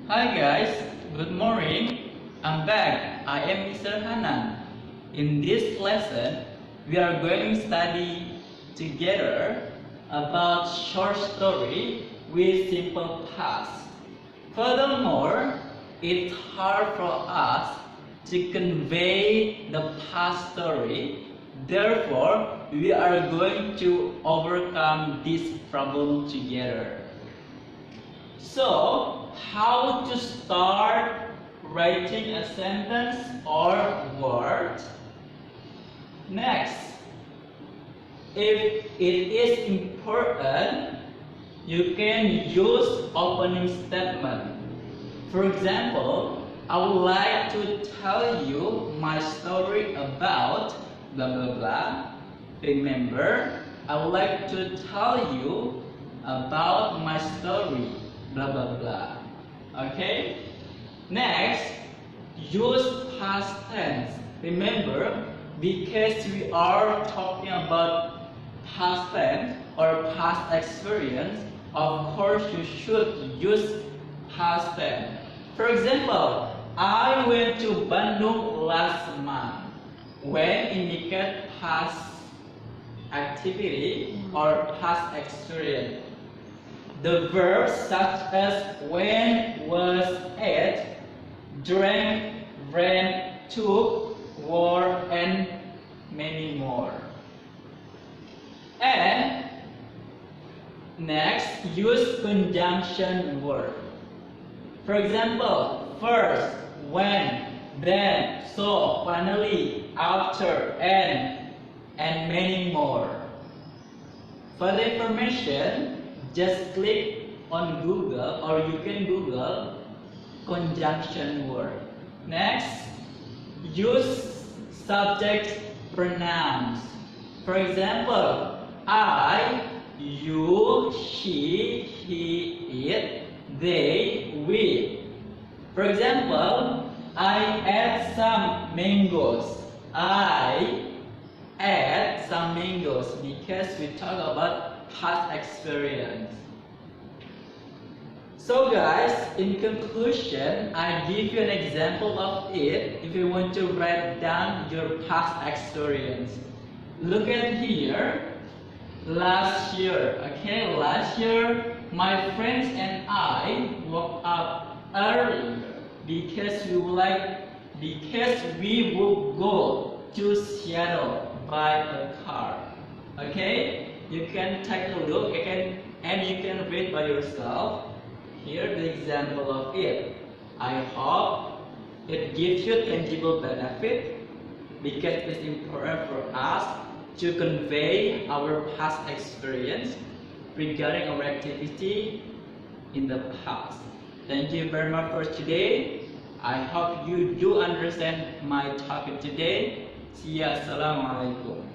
Hi guys, good morning. I'm back. I am Mr. Hanan. In this lesson, we are going to study together about short story with simple past. Furthermore, it's hard for us to convey the past story. Therefore, we are going to overcome this problem together. So, how to start writing a sentence or word? Next, if it is important, you can use opening statement. For example, I would like to tell you my story about blah blah blah. Remember, I would like to tell you about my story blah blah blah. Okay? Next, use past tense. Remember, because we are talking about past tense or past experience, of course you should use past tense. For example, I went to Bandung last month. When indicate past activity or past experience. The verbs such as went, was, ate, drank, ran, took, wore, and many more. And next, use conjunction word. For example, first, when, then, so, finally, after, and many more. For the information, just click on Google or you can Google conjunction word. Next, use subject pronouns. For example, I, you, she, he, it, they, we. For example, I ate some mangoes. I ate some mangoes because we talk about past experience. So guys, in conclusion, I give you an example of it if you want to write down your past experience. Look at here. Last year, okay, last year my friends and I woke up early because we would go to Seattle by a car. Okay? You can take a look and you can read by yourself. Here the example of it. I hope it gives you tangible benefit because it's important for us to convey our past experience regarding our activity in the past. Thank you very much for today. I hope you do understand my topic today. See ya. Assalamualaikum.